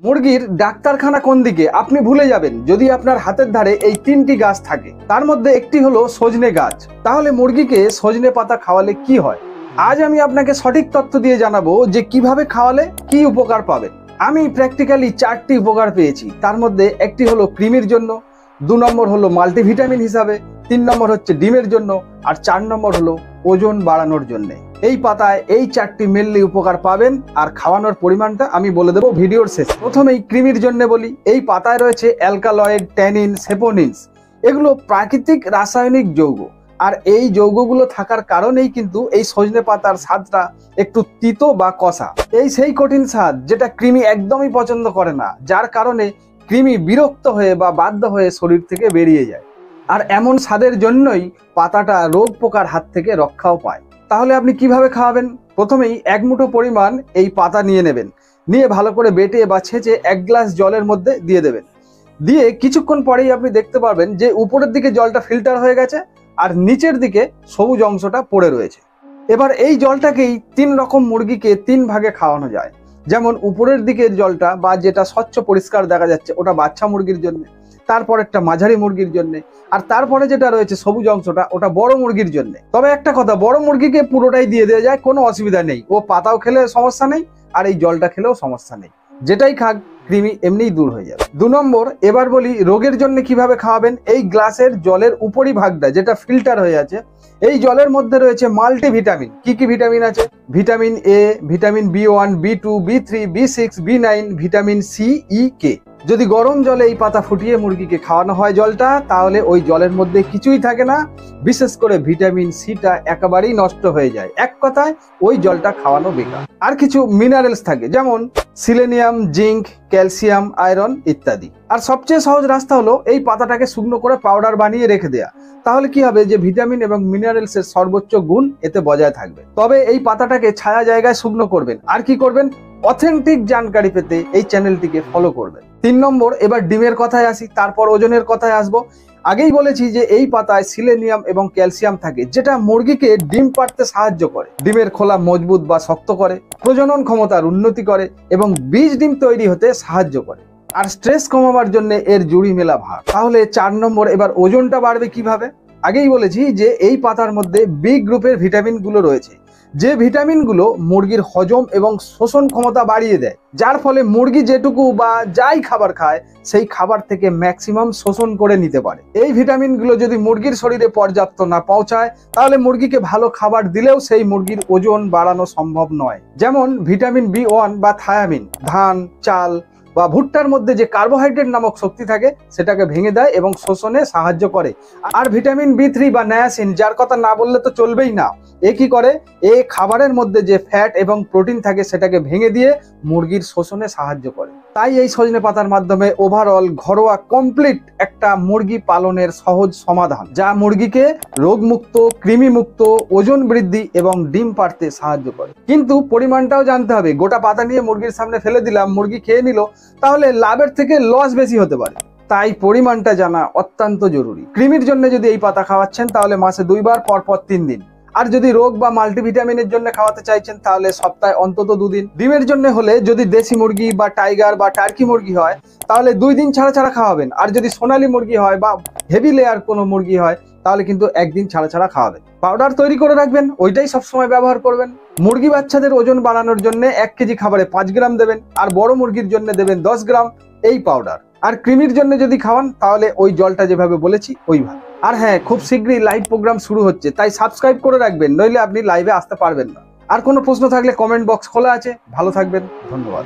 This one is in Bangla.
মুরগির ডাক্তারখানা কোন দিকে আপনি ভুলে যাবেন যদি আপনার হাতের ধারে এই তিনটি গাছ থাকে। তার মধ্যে একটি হলো সজনে গাছ। তাহলে মুরগিকে সজনে পাতা খাওয়ালে কি হয়? আজ আমি আপনাকে সঠিক তথ্য দিয়ে জানাবো যে কিভাবে খাওয়ালে কি উপকার পাবেন। আমি প্র্যাকটিক্যালি 4টি উপকার পেয়েছি। তার মধ্যে একটি হলো কৃমির জন্য, 2 নম্বর হলো মাল্টিভিটামিন হিসাবে, 3 নম্বর হচ্ছে ডিমের জন্য, আর 4 নম্বর হলো ওজন বাড়ানোর জন্য। এই পাতায় এই 4টি মেনলি উপকার পাবেন, আর খাওয়ানোর পরিমাণটা আমি বলে দেবো ভিডিওর শেষে। প্রথমেই কৃমির জন্য বলি, এই পাতায় রয়েছে অ্যালকালয়েড, ট্যানিন, সেপোনিনস। এগুলো প্রাকৃতিক রাসায়নিক যৌগ, আর এই যৌগগুলো থাকার কারণেই কিন্তু এই সজনে পাতার স্বাদটা একটু তিতো বা কষা। এই সেই কঠিন স্বাদ যেটা কৃমি একদমই পছন্দ করে না, যার কারণে কৃমি বিরক্ত হয়ে বা বাধ্য হয়ে শরীর থেকে বেরিয়ে যায়। আর এমন স্বাদের জন্যই পাতাটা রোগ পোকার হাত থেকে রক্ষাও পায়। তাহলে আপনি কিভাবে খাওয়াবেন? প্রথমেই 1 মুঠো পরিমাণ এই পাতা নিয়ে নেবেন, নিয়ে ভালো করে বেটে বা ছেঁচে 1 গ্লাস জলের মধ্যে দিয়ে দেবেন। দিয়ে কিছুক্ষণ পরেই আপনি দেখতে পারবেন যে উপরের দিকে জলটা ফিল্টার হয়ে গেছে আর নিচের দিকে সবুজ অংশটা পড়ে রয়েছে। এবার এই জলটাকেই 3 রকম মুরগিকে 3 ভাগে খাওয়ানো যায়। যেমন উপরের দিকের জলটা বা যেটা স্বচ্ছ পরিষ্কার দেখা যাচ্ছে ওটা বাচ্চা মুরগির জন্য, তারপর একটা মাঝারি মুরগির জন্য, আর তারপরে যেটা রয়েছে সবুজ অংশটা ওটা বড় মুরগির জন্য। তবে একটা কথা, বড় মুরগিকে পুরোটাই দিয়ে দেওয়া যায়, কোনো অসুবিধা নেই। ও পাতাও খেলে সমস্যা নেই, আর এই জলটা খেলেও সমস্যা নেই। যেটাই খাক কৃমি এমনিই দূর হয়ে যাবে। 2 নম্বর, এবার বলি রোগের জন্য কিভাবে খাওয়াবেন। এই গ্লাসের জলের উপরি ভাগটা যেটা ফিল্টার হয়ে আছে, এই জলের মধ্যে রয়েছে মাল্টিভিটামিন। কি কি ভিটামিন আছে? Vitamin A, vitamin B1, B2, B3, B6, B9, vitamin C, E, K. যদি গরম জলে এই পাতা ফুটিয়ে মুরগিকে খাওয়ানো হয় জলটা, তাহলে ওই জলের মধ্যে কিছুই থাকে না, বিশেষ করে ভিটামিন সিটা একেবারেই নষ্ট হয়ে যায়। এক কথায় ওই জলটা খাওয়ানো বেকার। আর কিছু মিনারেলস থাকে, যেমন সিলেনিয়াম, জিঙ্ক, ক্যালসিয়াম, আয়রন ইত্যাদি। আর সবচেয়ে সহজ রাস্তা হলো এই পাতাটাকে শুকনো করে পাউডার বানিয়ে রেখে দেয়া। তাহলে কি হবে যে ভিটামিন এবং মিনারেলসের সর্বোচ্চ গুণ এতে বজায় থাকবে। তবে এই পাতাটাকে ছায়া জায়গায় শুকনো করবেন। আর কি করবেন? অথেন্টিক জানকারি পেতে এই চ্যানেলটিকে ফলো করবেন। 3 নম্বর, এবার ডিমের কথায় আসি, তারপর ওজনের কথায় আসবো। আগেই বলেছি যে এই পাতায় সিলেনিয়াম এবং ক্যালসিয়াম থাকে, যেটা মুরগিকে ডিম পাড়তে সাহায্য করে, ডিমের খোলা মজবুত বা শক্ত করে, প্রজনন ক্ষমতার উন্নতি করে এবং বীজ ডিম তৈরি হতে সাহায্য করে, আর স্ট্রেস কমাবার জন্য এর জুড়ি মেলা ভার। তাহলে 4 নম্বর, এবার ওজনটা বাড়বে কিভাবে? আগেই বলেছি যে এই পাতার মধ্যে বি গ্রুপের ভিটামিন গুলো রয়েছে, যে ভিটামিনগুলো মুরগির হজম এবং শোষণ ক্ষমতা বাড়িয়ে দেয়, যার ফলে মুরগি যেটুকু বা যাই খাবার খায় সেই খাবার থেকে ম্যাক্সিমাম শোষণ করে নিতে পারে। এই ভিটামিনগুলো যদি মুরগির শরীরে পর্যাপ্ত না পৌঁছায়, তাহলে মুরগিকে ভালো খাবার দিলেও সেই মুরগির ওজন বাড়ানো সম্ভব নয়। যেমন ভিটামিন B1 বা থায়ামিন ধান, চাল বা ভুট্টার মধ্যে যে কার্বোহাইড্রেট নামক শক্তি থাকে সেটাকে ভেঙে দেয় এবং শোষণে সাহায্য করে। আর ভিটামিন B3 বা নায়াসিন, যার কথা না বললে তো চলবেই না, এ কি করে? এই খাবারের মধ্যে যে ফ্যাট এবং প্রোটিন থাকে সেটাকে ভেঙে দিয়ে মুরগির শোষণে সাহায্য করে। তাই এই সজনে পাতার মাধ্যমে ওভারঅল ঘরোয়া কমপ্লিট একটা মুরগি পালনের সহজ সমাধান, যা মুরগিকে রোগমুক্ত, কৃমিমুক্ত, ওজন বৃদ্ধি এবং ডিম পাড়তে সাহায্য করে। কিন্তু পরিমাণটাও জানতে হবে। গোটা পাতা নিয়ে মুরগির সামনে ফেলে দিলাম, মুরগি খেয়ে নিল, তাহলে লাভের থেকে লস বেশি হতে পারে। তাই পরিমাণটা জানা অত্যন্ত জরুরি। কৃমির জন্য যদি এই পাতা খাওয়াচ্ছেন তাহলে মাসে 2 বার, পরপর 3 দিন। আর যদি রোগ বা মাল্টিভিটামিনের জন্য খাওয়াতে চাইছেন তাহলে সপ্তাহে অন্তত 2 দিন। ডিমের জন্য হলে যদি দেশি মুরগি বা টাইগার বা টার্কি মুরগি হয় তাহলে 2 দিন ছাড়া ছাড়া খাওয়াবেন। আর যদি সোনালী মুরগি হয় বা হেভি লেয়ার কোনো মুরগি হয় তাহলে কিন্তু 1 দিন ছাড়া ছাড়া খাওয়াবেন। পাউডার তৈরি করে রাখবেন, ওইটাই সবসময় ব্যবহার করবেন। মুরগি বাচ্চাদের ওজন বাড়ানোর জন্য 1 কেজি খাবারে 5 গ্রাম দেবেন, আর বড় মুরগির জন্য দেবেন 10 গ্রাম এই পাউডার। আর কৃমির জন্য যদি খাওয়ান তাহলে ওই জলটা যেভাবে বলেছি ওইভাবে। আর হ্যাঁ, খুব শীঘ্রই লাইভ প্রোগ্রাম শুরু হচ্ছে, তাই সাবস্ক্রাইব করে রাখবেন, নইলে আপনি লাইভে আসতে পারবেন না। আর কোনো প্রশ্ন থাকলে কমেন্ট বক্স খোলা আছে। ভালো থাকবেন, ধন্যবাদ।